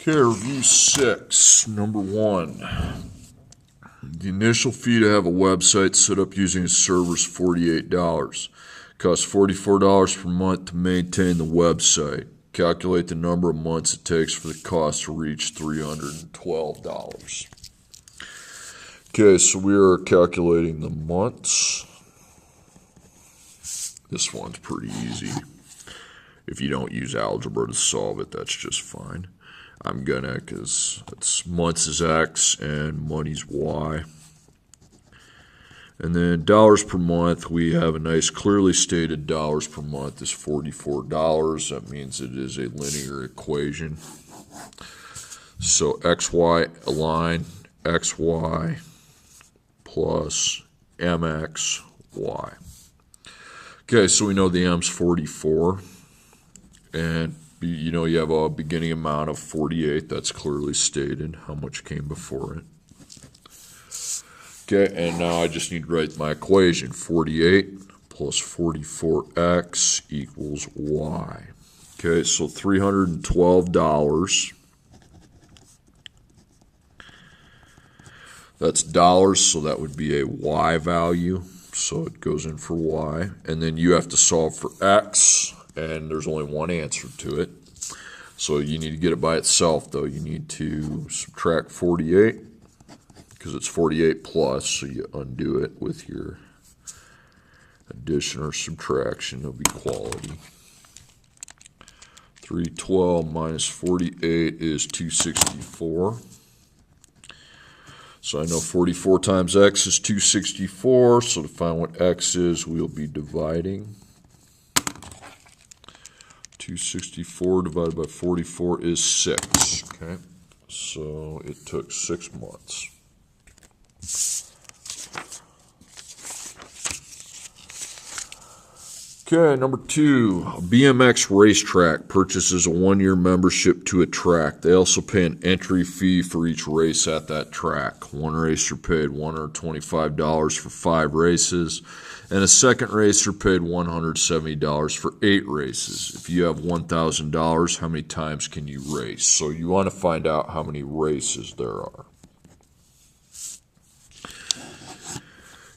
Okay, review 6. Number 1. The initial fee to have a website set up using a server is $48. Costs $44 per month to maintain the website. Calculate the number of months it takes for the cost to reach $312. Okay, so we are calculating the months. This one's pretty easy. If you don't use algebra to solve it, that's just fine. I'm gonna, because it's months is X and money's Y. And then dollars per month, we have a nice clearly stated dollars per month is $44. That means it is a linear equation. So XY align XY plus MXY. Okay, so we know the M's 44. And you know you have a beginning amount of 48. That's clearly stated how much came before it. Okay, and now I just need to write my equation. 48 plus 44x equals y. Okay, so $312. That's dollars, so that would be a y value. So it goes in for y. And then you have to solve for x, and there's only one answer to it. So you need to get it by itself, though. You need to subtract 48, because it's 48 plus, so you undo it with your addition or subtraction of equality. 312 minus 48 is 264. So I know 44 times x is 264, so to find what x is, we'll be dividing. 264 divided by 44 is 6. Okay, so it took 6 months. Okay, number 2, a BMX racetrack purchases a 1-year membership to a track. They also pay an entry fee for each race at that track. One racer paid $125 for 5 races, and a second racer paid $170 for 8 races. If you have $1,000, how many times can you race? So you want to find out how many races there are.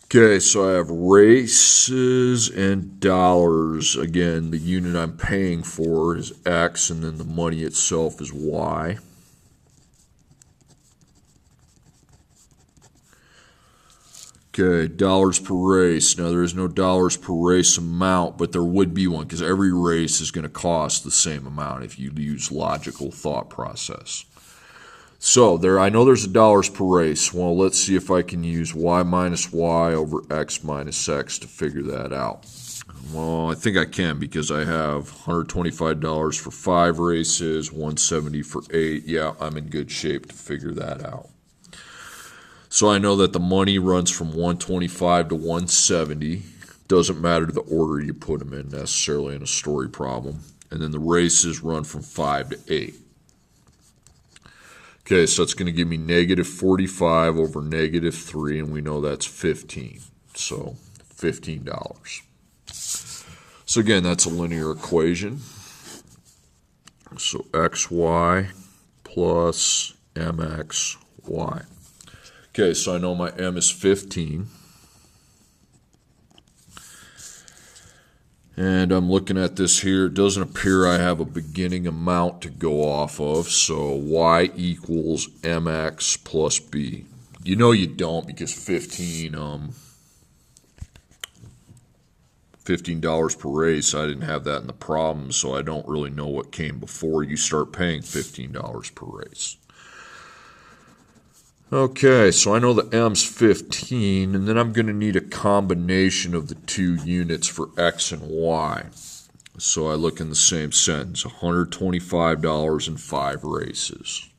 Okay, so I have races and dollars. Again, the unit I'm paying for is X, and then the money itself is Y. Okay, dollars per race. Now, there is no dollars per race amount, but there would be one, because every race is going to cost the same amount if you use logical thought process. So I know there's a dollars per race. Well, let's see if I can use y minus y over x minus x to figure that out. Well, I think I can, because I have $125 for 5 races, $170 for 8. Yeah, I'm in good shape to figure that out. So I know that the money runs from $125 to $170. Doesn't matter the order you put them in necessarily in a story problem. And then the races run from 5 to 8. Okay, so that's going to give me negative 45 over negative 3, and we know that's 15. So $15. So again, that's a linear equation. So xy plus mxy. Okay, so I know my m is 15. And I'm looking at this here. It doesn't appear I have a beginning amount to go off of. So y equals mx plus b. You know you don't, because $15 per race, I didn't have that in the problem, so I don't really know what came before you start paying $15 per race. Okay, so I know the m's 15, and then I'm going to need a combination of the two units for x and y. So I look in the same sentence, $125 and 5 races.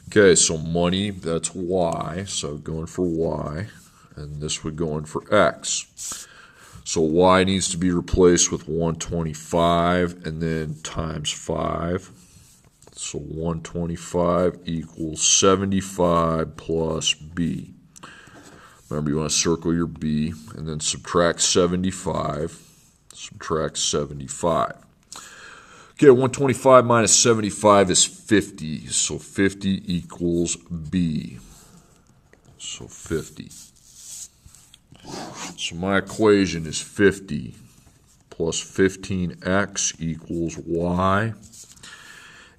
Okay, so money, that's y, so going for y, and this would go in for x. So y needs to be replaced with 125 and then times 5. So 125 equals 75 plus b. Remember, you want to circle your b and then subtract 75. Subtract 75. Okay, 125 minus 75 is 50. So 50 equals B. So 50. So my equation is 50 plus 15x equals y.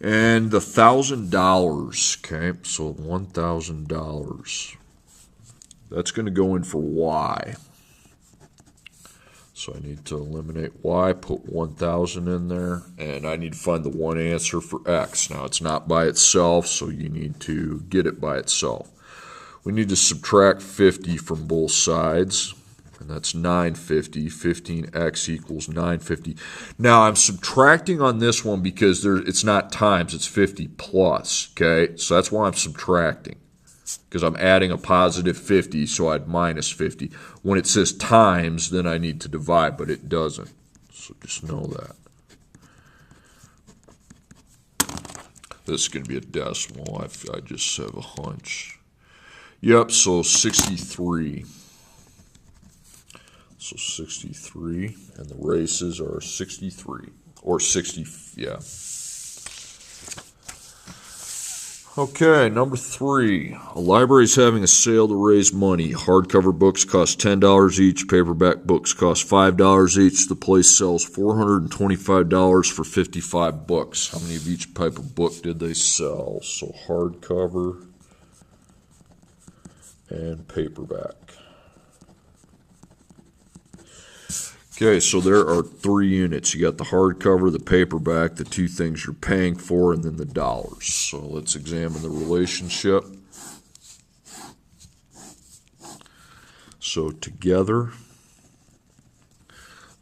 And the $1,000, okay, so $1,000, that's going to go in for y. So I need to eliminate y, put 1,000 in there, and I need to find the one answer for x. Now, it's not by itself, so you need to get it by itself. We need to subtract 50 from both sides, and that's 950. 15x equals 950. Now, I'm subtracting on this one because it's not times, it's 50 plus, okay? So that's why I'm subtracting, because I'm adding a positive 50, so I'd minus 50. When it says times, then I need to divide, but it doesn't. So just know that. This is going to be a decimal. I just have a hunch. Yep, so 63. So 63, and the races are 63, or 60, yeah. Okay, number 3. A library is having a sale to raise money. Hardcover books cost $10 each. Paperback books cost $5 each. The place sells $425 for 55 books. How many of each type of book did they sell? So hardcover and paperback. Okay, so there are 3 units. You got the hardcover, the paperback, the 2 things you're paying for, and then the dollars. So let's examine the relationship. So together,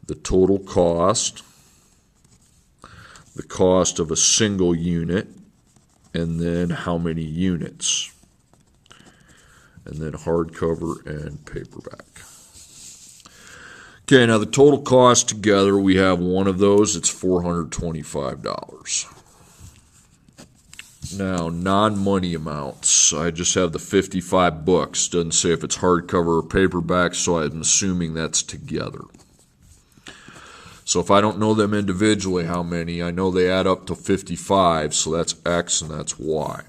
the total cost, the cost of a single unit, and then how many units, and then hardcover and paperback. Okay, now the total cost together, we have one of those, it's $425. Now, non-money amounts, I just have the 55 books. Doesn't say if it's hardcover or paperback, so I'm assuming that's together. So if I don't know them individually, how many, I know they add up to 55, so that's X and that's Y.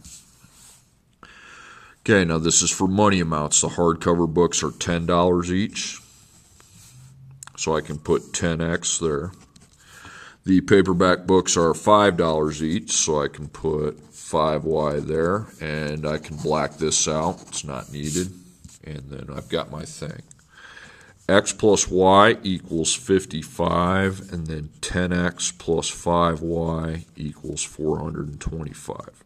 Okay, now this is for money amounts. The hardcover books are $10 each. So I can put 10x there. The paperback books are $5 each, so I can put 5y there, and I can black this out. It's not needed. And then I've got my thing. X plus y equals 55, and then 10x plus 5y equals 425.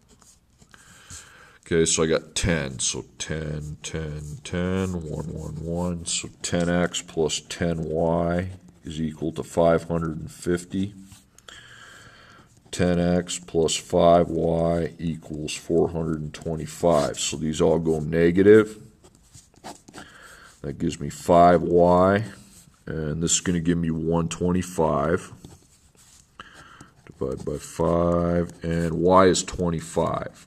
Okay, so I got 10, so 10, 10, 10, 1, 1, 1. So 10x plus 10y is equal to 550. 10x plus 5y equals 425. So these all go negative. That gives me 5y, and this is going to give me 125. Divide by 5, and y is 25.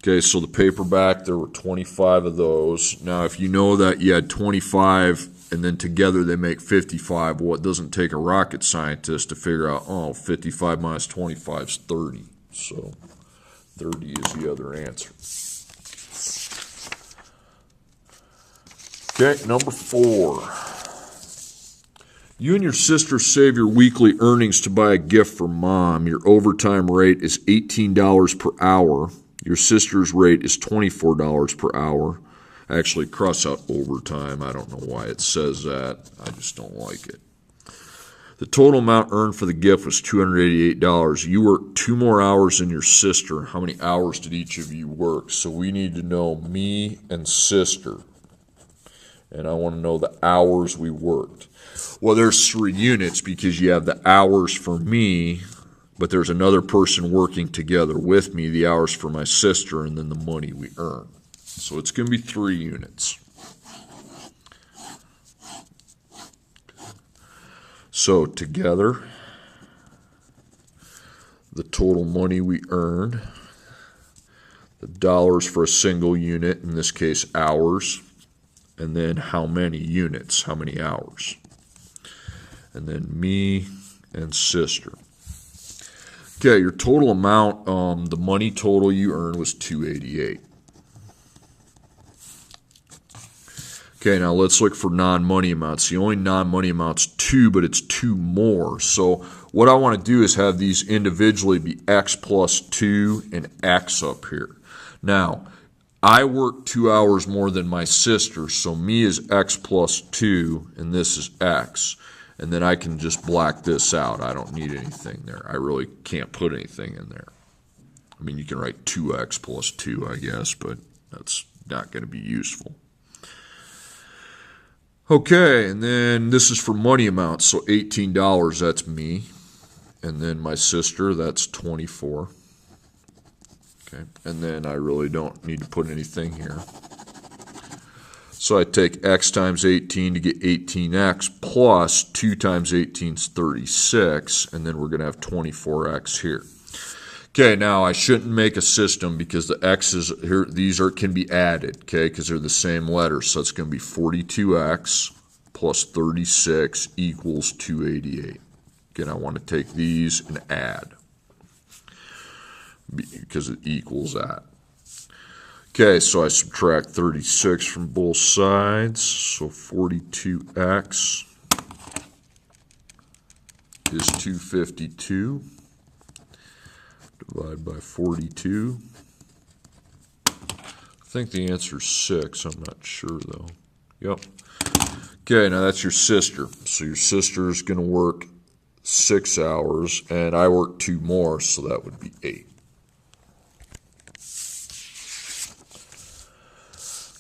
Okay, so the paperback, there were 25 of those. Now, if you know that you had 25 and then together they make 55, well, it doesn't take a rocket scientist to figure out, oh, 55 minus 25 is 30. So 30 is the other answer. Okay, number 4. You and your sister save your weekly earnings to buy a gift for mom. Your overtime rate is $18 per hour. Your sister's rate is $24 per hour. Actually, cross out overtime. I don't know why it says that. I just don't like it. The total amount earned for the gift was $288. You worked 2 more hours than your sister. How many hours did each of you work? So we need to know me and sister. And I want to know the hours we worked. Well, there's 3 units because you have the hours for me, but there's another person working together with me, the hours for my sister, and then the money we earn. So it's going to be 3 units. So together, the total money we earned, the dollars for a single unit, in this case hours, and then how many units, how many hours. And then me and sister. Okay, your total amount, the money total you earned was $288. Okay, now let's look for non-money amounts. The only non-money amount's 2, but it's 2 more. So what I want to do is have these individually be x plus 2 and x up here. Now, I work 2 hours more than my sister, so me is x plus 2, and this is x. And then I can just black this out. I don't need anything there. I really can't put anything in there. I mean, you can write 2x plus 2, I guess, but that's not going to be useful. Okay, and then this is for money amounts. So $18, that's me. And then my sister, that's 24. Okay, and then I really don't need to put anything here. So I take x times 18 to get 18x plus 2 times 18 is 36, and then we're going to have 24x here. Okay, now I shouldn't make a system because the x's here, these can be added, okay, because they're the same letters. So it's going to be 42x plus 36 equals 288. Again, I want to take these and add because it equals that. Okay, so I subtract 36 from both sides, so 42x is 252. Divide by 42. I think the answer is 6. I'm not sure, though. Yep. Okay, now that's your sister. So your sister is going to work 6 hours, and I work 2 more, so that would be 8.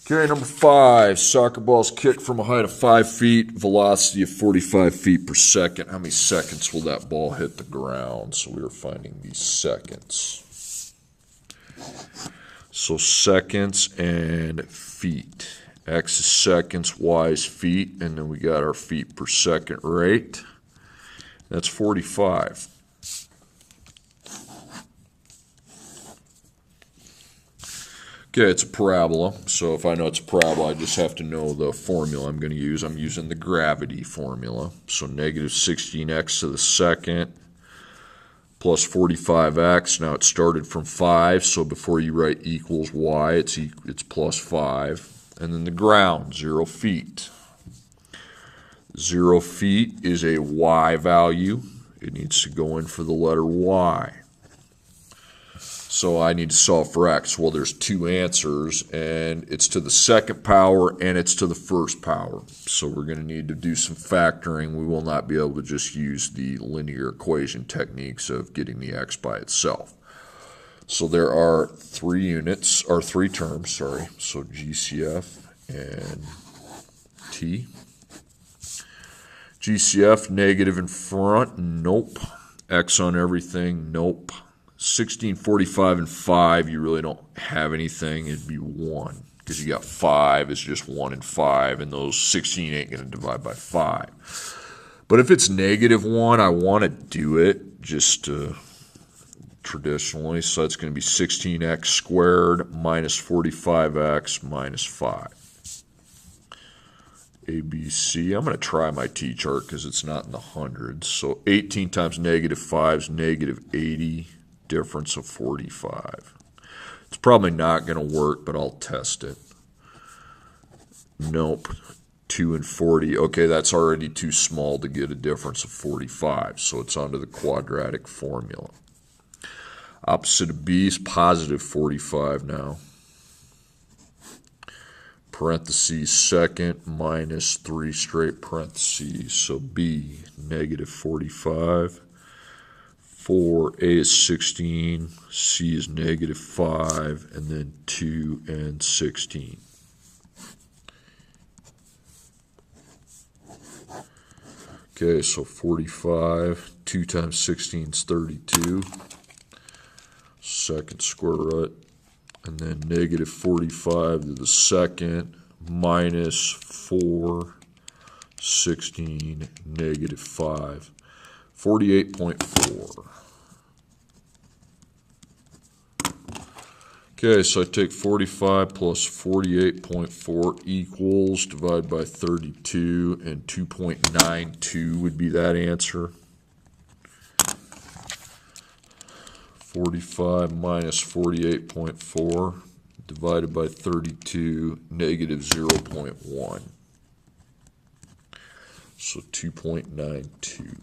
Okay, number 5, soccer balls kicked from a height of 5 feet, velocity of 45 feet per second. How many seconds will that ball hit the ground? So we are finding these seconds. So seconds and feet. X is seconds, Y is feet, and then we got our feet per second rate. That's 45. Okay, it's a parabola, so if I know it's a parabola, I just have to know the formula I'm going to use. I'm using the gravity formula. So negative 16x to the second plus 45x. Now it started from 5, so before you write equals y, it's plus 5. And then the ground, 0 feet. 0 feet is a y value. It needs to go in for the letter y. So I need to solve for x. Well, there's 2 answers, and it's to the second power and it's to the first power. So we're going to need to do some factoring. We will not be able to just use the linear equation techniques of getting the x by itself. So there are 3 terms, sorry. So GCF and T. GCF, negative in front, nope. X on everything, nope. 16, 45, and 5, you really don't have anything. It'd be 1 because you got 5 is just 1 and 5, and those 16 ain't going to divide by 5. But if it's negative 1, I want to do it just traditionally. So that's going to be 16x squared minus 45x minus 5. ABC. I'm going to try my T-chart because it's not in the hundreds. So 18 times negative 5 is negative 80. Difference of 45. It's probably not going to work, but I'll test it. Nope. 2 and 40. Okay, that's already too small to get a difference of 45, so it's onto the quadratic formula. Opposite of B is positive 45 now. Parentheses second minus 3 straight parentheses, so B, negative 45. 4, A is 16, C is negative 5, and then 2 and 16. Okay, so 45, 2 times 16 is 32, second square root, and then negative 45 to the second, minus 4, 16, negative 5. 48.4. Okay, so I take 45 plus 48.4 equals, divide by 32, and 2.92 would be that answer. 45 minus 48.4 divided by 32, negative 0.1. So 2.92.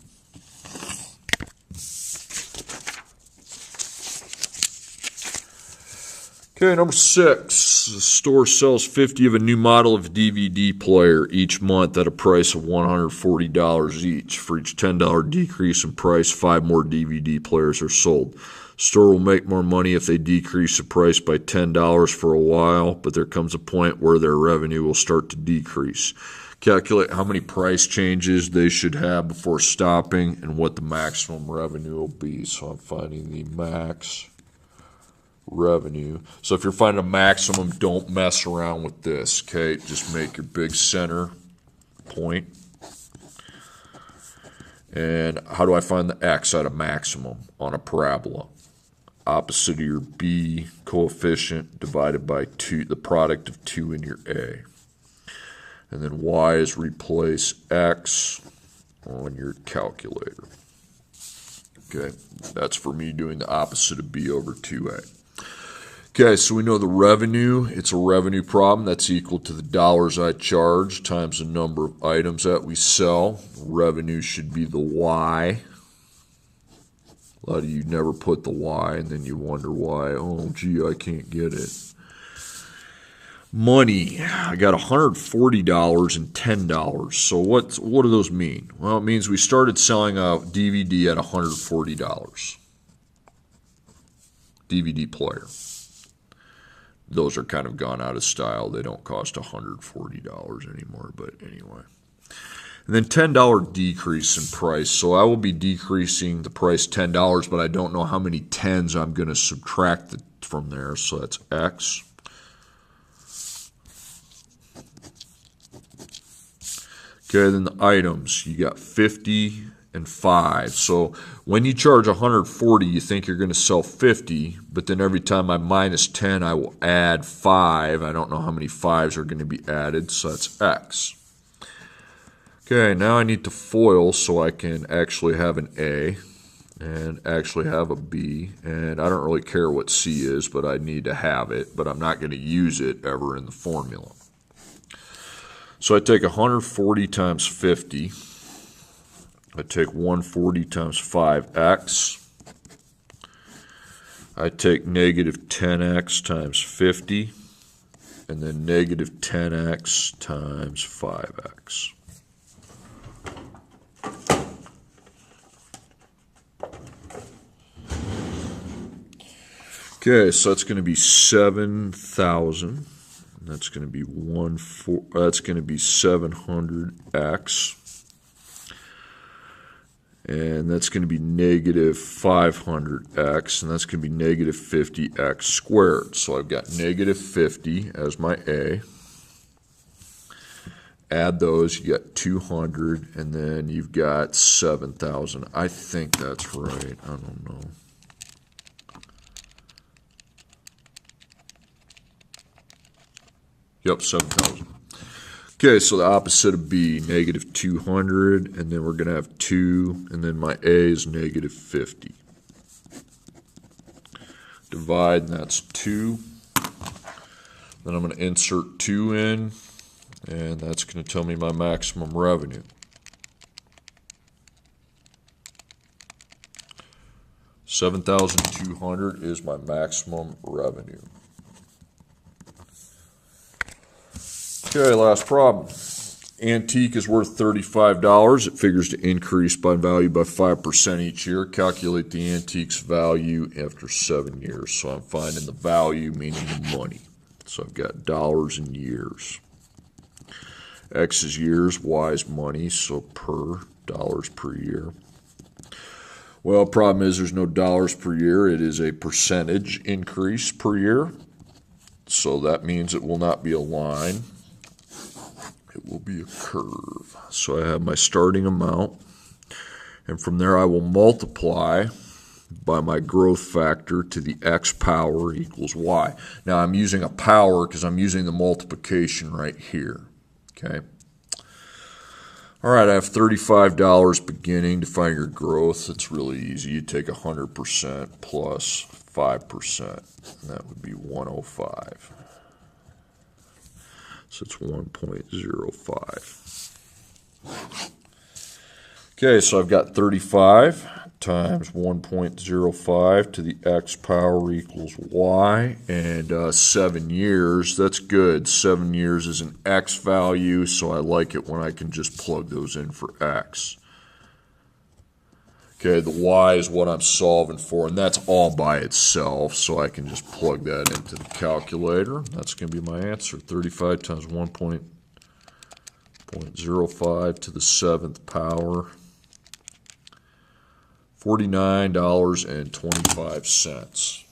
Okay, number 6. The store sells 50 of a new model of DVD player each month at a price of $140 each. For each $10 decrease in price, 5 more DVD players are sold. Store will make more money if they decrease the price by $10 for a while, but there comes a point where their revenue will start to decrease. Calculate how many price changes they should have before stopping and what the maximum revenue will be. So I'm finding the max revenue. So if you're finding a maximum, don't mess around with this, okay? Just make your big center point. And how do I find the x at a maximum on a parabola? Opposite of your b coefficient divided by 2, the product of 2 in your a. And then y is replace x on your calculator. Okay, that's for me doing the opposite of b over 2a. Okay, so we know the revenue, it's a revenue problem. That's equal to the dollars I charge times the number of items that we sell. Revenue should be the y. A lot of you never put the y, and then you wonder why. Oh, gee, I can't get it. Money, I got $140 and $10. So what do those mean? Well, it means we started selling a DVD at $140. DVD player. Those are kind of gone out of style. They don't cost $140 anymore, but anyway. And then $10 decrease in price. So I will be decreasing the price $10, but I don't know how many tens I'm going to subtract from there. So that's X. Okay, then the items. You got 50 and 5. So when you charge $140, you think you're going to sell 50, but then every time I minus 10, I will add 5. I don't know how many 5s are going to be added, so that's X. Okay, now I need to FOIL so I can actually have an A and actually have a B. And I don't really care what C is, but I need to have it, but I'm not going to use it ever in the formula. So I take 140 times 50. I take 140 times 5x. I take negative 10x times 50, and then negative 10x times 5x. Okay, so that's going to be 7,000. That's going to be 700x. And that's going to be negative 500x, and that's going to be negative 50x squared. So I've got negative 50 as my A. Add those, you got 200, and then you've got 7,000. I think that's right. I don't know. Yep, 7,000. Okay, so the opposite of B, negative 200, and then we're going to have 2, and then my A is negative 50. Divide, and that's 2. Then I'm going to insert 2 in, and that's going to tell me my maximum revenue. $7,200 is my maximum revenue. Okay, last problem. Antique is worth $35. It figures to increase by value by 5% each year. Calculate the antique's value after 7 years. So I'm finding the value, meaning the money. So I've got dollars and years. X is years, Y is money, so per, dollars per year. Well, problem is there's no dollars per year. It is a percentage increase per year. So that means it will not be a line. It will be a curve. So I have my starting amount, and from there I will multiply by my growth factor to the x power equals y. Now I'm using a power because I'm using the multiplication right here. Okay. All right, I have $35 beginning. To find your growth, it's really easy. You take 100% plus 5%. That would be 105. So it's 1.05. Okay, so I've got 35 times 1.05 to the x power equals y, and 7 years, that's good. 7 years is an x value, so I like it when I can just plug those in for x. Okay, the y is what I'm solving for, and that's all by itself, so I can just plug that into the calculator. That's going to be my answer. 35 times 1.05 to the 7th power. $49.25.